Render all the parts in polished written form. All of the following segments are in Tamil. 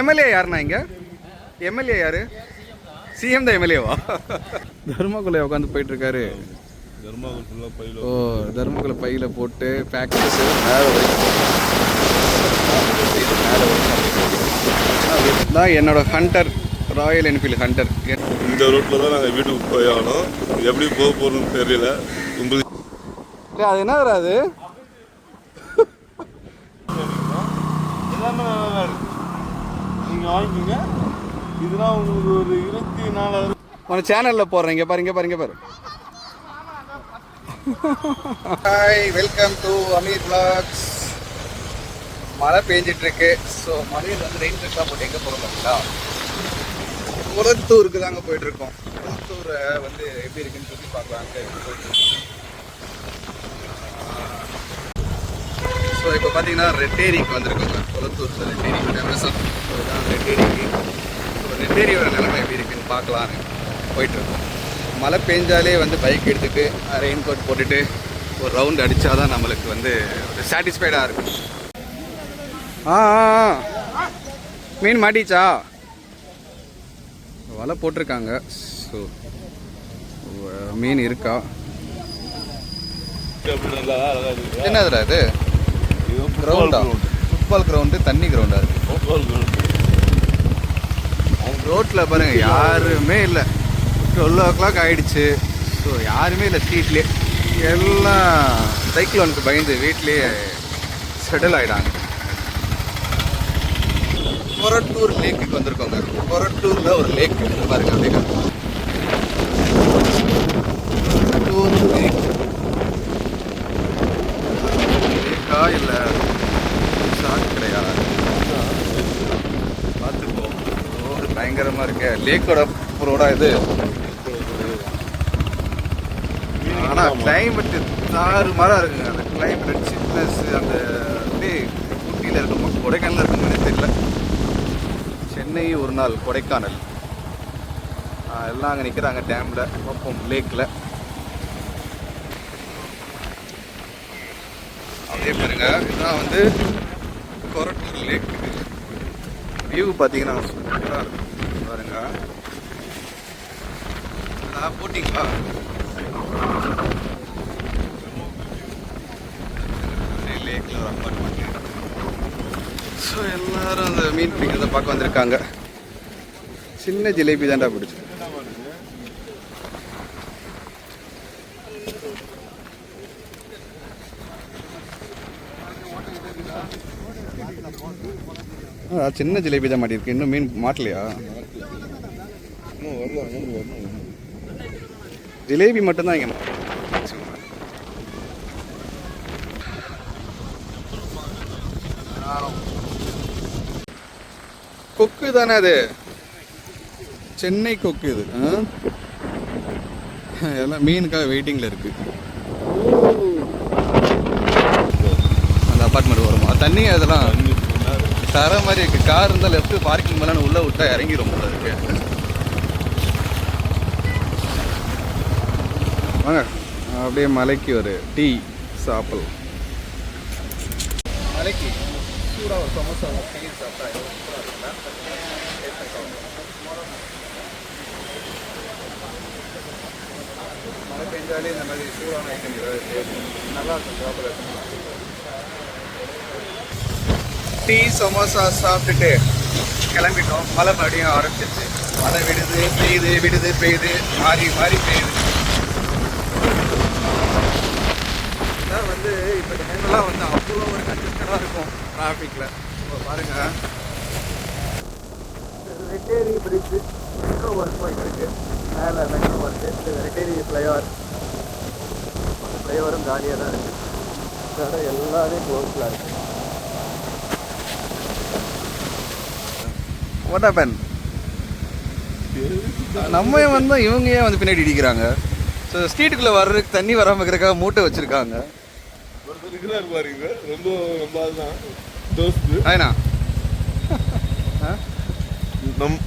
எம்எல்ஏ யாருண்ணா இங்கே? எம்எல்ஏ யாரு? சிஎம் தான் எம்எல்ஏவா? தர்மாக்குள்ள உட்காந்து போயிட்டு இருக்காரு. ஓ, தர்மக்குள்ள பையில போட்டு பேக்கெட்ஸ் தான் என்னோட ஹண்டர், ராயல் என்ஃபீல்டு ஹண்டர். இந்த ரோட்டில் தான் நாங்கள் வீட்டுக்கு போய் ஆகணும். எப்படி போக போகிறோம்னு தெரியல. அது என்ன வராது? எல்லாமே நல்லா இருக்கு, நீங்கள் வாங்கிக்கோங்க. இதெல்லாம் உங்களுக்கு ஒரு 24,000. உன சேனலில் போடுறேன். இங்கே பாருங்க பாருங்க பாரு. Hi, welcome to Amir vlogs. மழை பெஞ்சிட்ருக்கு. ஸோ மழையில் வந்து ரெயின் ட்ரெஸ்லாம் போட்டு எங்கே போகிறோம் பார்த்தீங்களா? குளத்தூருக்கு தாங்க போயிட்டுருக்கோம். குளத்தூரை வந்து எப்படி இருக்குன்னு சொல்லி பார்க்கலாங்க போயிட்டுருக்கோம். ஸோ இப்போ பார்த்தீங்கன்னா ரெட்டேரிக்கு வந்திருக்கோங்க. குளத்தூர் ரெட்டேரி ஃபேமஸாக ரெட்டேரிக்கு. ஸோ ரெட்டேரியோட நிலைமை எப்படி இருக்குன்னு பார்க்கலான்னு போயிட்டுருக்கோம். மழை பெஞ்சாலே வந்து பைக் எடுத்துகிட்டு ரெயின் கோட் போட்டுட்டு ஒரு ரவுண்ட் அடித்தா தான் நம்மளுக்கு வந்து ஒரு சாட்டிஸ்ஃபைடாக இருக்கும். மீன் மாட்டிச்சா? வலை போட்டிருக்காங்க. ஸோ மீன் இருக்கா? என்னதுடா இது? கிரவுண்டா? ஃபுட்பால் கிரவுண்டு, தண்ணி கிரவுண்டா இருக்கு. ரோட்டில் பாருங்கள் யாருமே இல்லை. 12 o'clock ஆகிடுச்சு. ஸோ யாருமே இல்லை ஸ்ட்ரீட்லேயே. எல்லாம் சைக்ளோனுக்கு பயந்து வீட்லேயே செட்டில் ஆகிடாங்க. கொரட்டூர் லேக்குக்கு வந்திருக்கோங்க. கொரட்டூரில் ஒரு லேக் பாருங்க. அப்படியே கொரட்டூர் லேக் லேக்கா இல்லை ஷார்ட் கிடையாது? பார்த்துப்போம். ரோடு பயங்கரமாக இருக்கு. லேக்கோட ரோடா இது. ஆனால் கிளைமேட்டு தாறுமாறாக இருக்குங்க. அந்த கிளைமேட் சில்னஸ், அந்த அப்படியே ஊட்டியில் இருக்குமா கொடைக்கானல் இருக்குங்கன்னு தெரியல. சென்னை ஒரு நாள் கொடைக்கானல் எல்லாம் அங்கே நிற்கிறாங்க டேமில். பார்ப்போம் லேக்கில். அதே பாருங்க, இதுதான் வந்து கொரட்டூர் லேக். வியூ பார்த்தீங்கன்னா சூப்பராக இருக்கும் பாருங்க. போட்டிங்களா? லேக்கில் ஒரு அப்பார்ட்மெண்ட். ஸோ எல்லாரும் அந்த மீன் பிடிக்கிறத பார்க்க வந்திருக்காங்க. சின்ன ஜிலேபி தாண்டா பிடிச்சி. சின்ன ஜிலேபி தான் மாட்டிருக்கு. இன்னும் மீன் மாட்டலையா? ஜிலேபி மட்டும்தான் இங்கே. கொக்கு தானே அது? சென்னை கொக்கு இது. எல்லாம் மீனுக்காக வெயிட்டிங்கில் இருக்கு. அந்த அப்பார்ட்மெண்ட் வருமா? தண்ணி அதெல்லாம் தர மாதிரி இருக்கு. கார் இருந்தால் லெஃப்ட் பார்க்கிங் மேலே உள்ளே விட்டா இறங்கிடும் போல இருக்கு. வாங்க அப்படியே மலைக்கு ஒரு டீ சாப்பிடலாம். மலைக்கு சூடாக ஒரு சமோசா டீ சாப்பிட்டா சூப்பராக இருக்குல்ல? மழை பெஞ்சாலே இந்த மாதிரி சூடான ஐட்டம் ஏதாவது நல்லா இருக்கும் சாப்பிட. டீ சமோசா சாப்பிட்டுட்டு கிளம்பிட்டோம். மழை மறுபடியும் ஆரம்பிச்சிருச்சு. மழை விடுது பெய்யுது, விடுது பெய்யுது, மாறி மாறி பெய்யுது. வந்து இப்போ டைம்லாம் வந்து அவ்வளோ ஒரு கன்ஜெஸ்டடாக இருக்கும் டிராஃபிக்கில். இப்போ பாருங்கள், ரெட்டேரி பிரிட்ஜு மெட்ரோ ஒர்க் போயிட்டு இருக்கு. மேலே மெட்ரோ ஒர்க்கு. ரெட்டேரி ஃப்ளைஓவர், ஃப்ளைஓவரும் காலியாக தான் இருக்குது. இதோட எல்லாமே க்ளோஸில் இருக்குது. What happen? நம்ம வந்தால் இவங்க ஏன் வந்து பின்னாடி இடிக்கிறாங்க? ஸோ ஸ்ட்ரீட்டுக்குள்ளே வர்றதுக்கு தண்ணி வராமல் இருக்கிறதுக்காக மூட்டை வச்சுருக்காங்க. பாருங்க, ரொம்ப ரொம்ப அதுதான் தோஸ்து. ஆயினா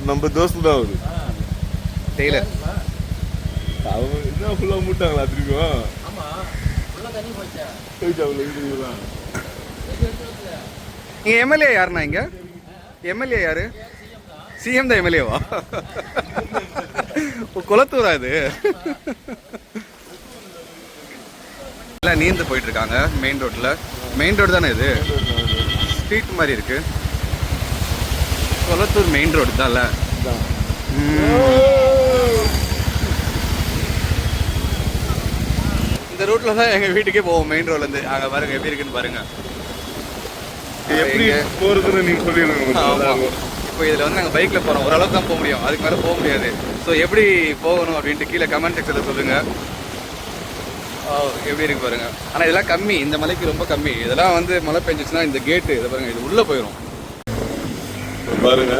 நம்ம தோஸ்து தான் அவரு டெய்லர். அவங்க என்ன ஃபுல்லாக மூட்டாங்களா? திரும்பியும் போயிட்டாங்களா? இங்கே எம்எல்ஏ யாருண்ணா? இங்கே எம்எல்ஏ யாரு? சிஎம் தான் எம்எல்ஏவா? குளத்தூரா இது? எல்லாம் நீந்து போயிட்டு இருக்காங்க மெயின் ரோட்ல. மெயின் ரோடு தானே இது? ஸ்ட்ரீட் மாதிரி இருக்கு. குளத்தூர் மெயின் ரோடு தான்ல. இந்த ரூட்ல தான் எங்க வீட்டுக்கே போவோம். மெயின் ரோட்ல இருந்து அங்க பாருங்க எப்படி இருக்குன்னு பாருங்க. எப்படி போறதுன்னு நீங்க சொல்லிடுங்க. இப்போ இதில் வந்து நாங்கள் பைக்கில் போகிறோம், ஓரளவுக்கு தான் போக முடியும், அதுக்கு மேலே போக முடியாது. ஸோ எப்படி போகணும் அப்படின்ட்டு கீழே கமெண்ட் செக்ஷனில் சொல்லுங்கள். எப்படி இருக்கு பாருங்க. ஆனால் இதெல்லாம் கம்மி, இந்த மலைக்கு ரொம்ப கம்மி. இதெல்லாம் வந்து மழை பெஞ்சிச்சுன்னா இந்த கேட்டு இதை பாருங்க, இது உள்ளே போயிடும் பாருங்க.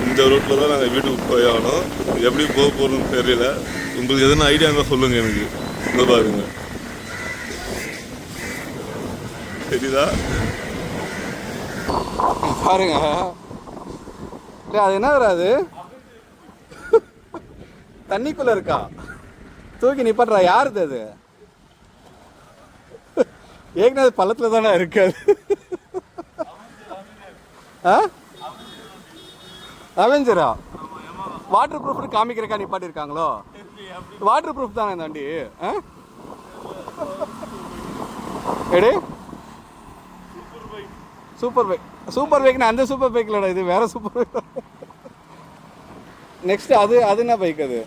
இந்த ரூட்ல தான் நாங்கள் வீட்டுக்கு போய் ஆகணும். எப்படி போக போகிறோம்னு தெரியல. உங்களுக்கு எதுனா ஐடியா இருந்தால் சொல்லுங்க எனக்கு. இந்த பாருங்க, தெரியுதா? பாருங்க. அது என்ன வராது, தண்ணிக்குள்ள இருக்கா? தூக்கி நிப்பாட்றா. யாருது அது? ஏற்கனவே பள்ளத்துல தானே இருக்காது. அவெஞ்சரா? வாட்டர் ப்ரூஃப்னு காமிக்கிறக்கா நிப்பாட்டி இருக்காங்களோ? வாட்டர் ப்ரூஃப் தானே இந்த வண்டி? எடு சூப்பர் பைக். சூப்பர் பைக்னா அந்த சூப்பர் பைக் இல்லடா, இது வேற சூப்பர் பைக். நெக்ஸ்ட் அது என்ன பைக்? அது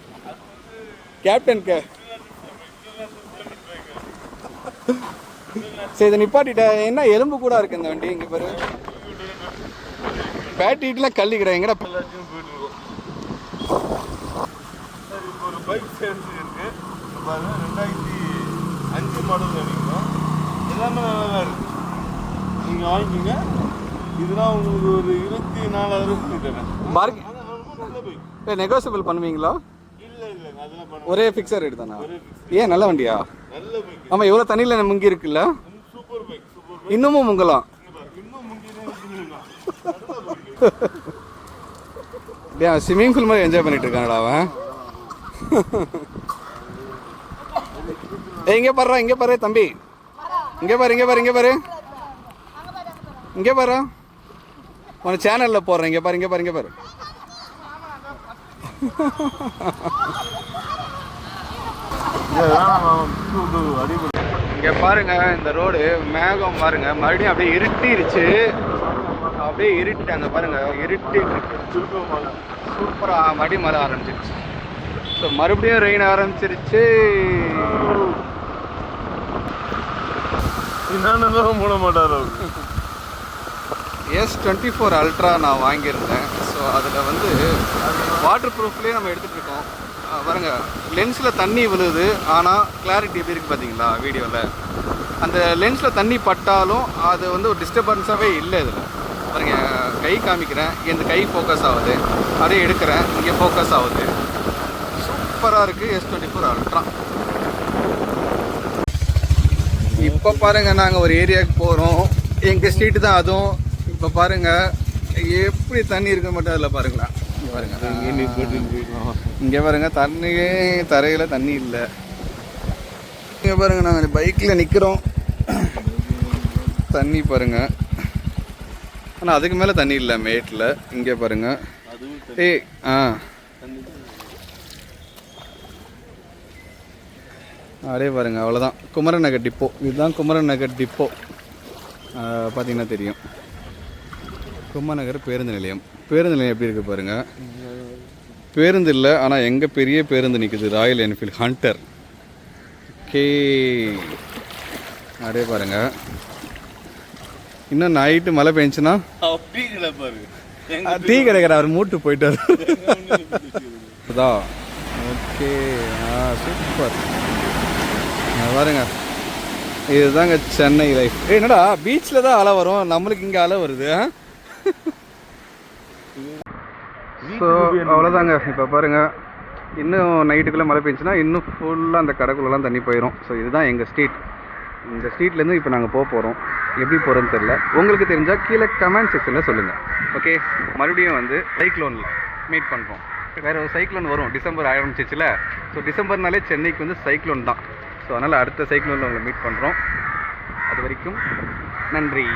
கேப்டன் சரி, இதை நிப்பாட்டிட்ட. என்ன எலும்பு கூட இருக்கு இந்த வண்டி. இங்க பாரு, பேட்டிட்டுலாம் கள்ளி கிடையாது. எங்கடா எல்லாத்தையும் போயிட்டு இருக்கோம். சரி, இப்போ ஒரு பைக் சேர்ந்து இருக்கு பாருங்க. 2005 மாடல் நினைக்கிறோம். எல்லாமே நல்லா தான் இருக்கு. நீங்கள் வாங்கிக்கோங்க. இதெல்லாம் உங்களுக்கு ஒரு 24,000 தரேன். நெகோசியபிள் பண்ணுவீங்களா? இல்லை இல்லை, அதெல்லாம் பண்ண ஒரே ஃபிக்ஸர் ரேட் தானா? ஏன் நல்ல வண்டியா? நல்ல பைக். ஆமாம், இவ்வளோ தண்ணியில் முங்கி இருக்குல்ல. Super bike, super bike. இன்னமும் முங்கலாம். இன்னும் முங்கிதான். ஸ்விம்மிங் பூல் மாதிரி என்ஜாய் பண்ணிட்டு இருக்கானடா அவன். இங்கே பாரு, இங்கே பாரு தம்பி. இங்கே பாரு, இங்கே பாரு, இங்கே பாரு, இங்கே பாரு. உன சேனலில் போடுறேன். இங்கே பாரு, இங்கே பாரு, இங்கே பாரு. இங்கே பாருங்க, இந்த ரோடு மேகம் பாருங்க, மறுபடியும் அப்படியே இருட்டிருச்சு. அப்படியே இருட்டாங்க பாருங்க, இருட்டிட்டு சூப்பராக மறுபடியும் மழை ஆரம்பிச்சிருச்சு. ஸோ மறுபடியும் ரெயின் ஆரம்பிச்சிருச்சு. என்னென்னதான் போட மாட்டார் அவர். S24 அல்ட்ரா நான் வாங்கியிருந்தேன். ஸோ அதில் வந்து வாட்டர் ப்ரூஃப்லேயே நம்ம எடுத்துகிட்டு இருக்கோம். பாருங்க, லென்ஸில் தண்ணி விழுது, ஆனால் கிளாரிட்டி எப்படி இருக்குது பார்த்தீங்களா வீடியோவில்? அந்த லென்ஸில் தண்ணி பட்டாலும் அது வந்து ஒரு டிஸ்டர்பன்ஸாகவே இல்லை. இதில் பாருங்க, கை காமிக்கிறேன், இந்த கை ஃபோக்கஸ் ஆகுது, அப்படியே எடுக்கிறேன், இங்கே ஃபோக்கஸ் ஆகுது. சூப்பராக இருக்குது S24 அல்ட்ரா. இப்போ பாருங்கள், நாங்கள் ஒரு ஏரியாவுக்கு போகிறோம். எங்கள் ஸ்ட்ரீட்டு தான் அதுவும். இப்போ பாருங்கள் எப்படி தண்ணி இருக்க மட்டும் அதில் பாருங்களேன். இங்கே பாருங்கள், இங்கே பாருங்கள், தண்ணியே தரையில் தண்ணி இல்லை. இங்கே பாருங்கள், நாங்கள் பைக்கில் நிற்கிறோம். தண்ணி பாருங்கள், ஆனால் அதுக்கு மேலே தண்ணி இல்லை மேட்டில். இங்கே பாருங்கள். அப்படியே பாருங்கள், அவ்வளோதான். குமரன் நகர் டிப்போ, இதுதான் குமரன் நகர் டிப்போ. பார்த்தீங்கன்னா தெரியும். குமரன் நகர் பேருந்து நிலையம். பேருந்து நிலையம் எப்படி இருக்குது பாருங்கள். பேருந்து இல்லை, ஆனால் எங்கே பெரிய பேருந்து நிற்குது, ராயல் என்ஃபீல்டு ஹண்டர். ஓகே, அப்படியே பாருங்கள். இன்னும் நைட்டு மழை பெஞ்சுன்னா டீ கிடைக்கிற அவர் மூட்டு போயிட்டார். Okay, super. பாருங்க, இதுதாங்க சென்னை லைஃப். என்னடா பீச்சில் தான் அலை வரும், நம்மளுக்கு இங்கே அலை வருது. ஸோ அவ்வளோதாங்க. இப்போ பாருங்கள், இன்னும் நைட்டுக்குள்ளே மழை பெஞ்சுன்னா இன்னும் ஃபுல்லாக அந்த கடைக்குள்ளெல்லாம் தண்ணி போயிடும். ஸோ இதுதான் எங்கள் ஸ்ட்ரீட். இந்த ஸ்ட்ரீட்லேருந்து இப்போ நாங்கள் போக போகிறோம். எப்படி போகிறோன்னு தெரில. உங்களுக்கு தெரிஞ்சால் கீழே கமெண்ட் செக்ஷனில் சொல்லுங்கள். ஓகே, மறுபடியும் வந்து சைக்ளோனில் மீட் பண்ணுறோம். வேறு ஒரு சைக்ளோன் வரும், டிசம்பர் ஆரம்பிச்சிச்சுல. ஸோ டிசம்பர்னாலே சென்னைக்கு வந்து சைக்ளோன் தான். ஸோ அதனால் அடுத்த சைக்ளோனில் உங்களை மீட் பண்ணுறோம். அது வரைக்கும் நன்றி.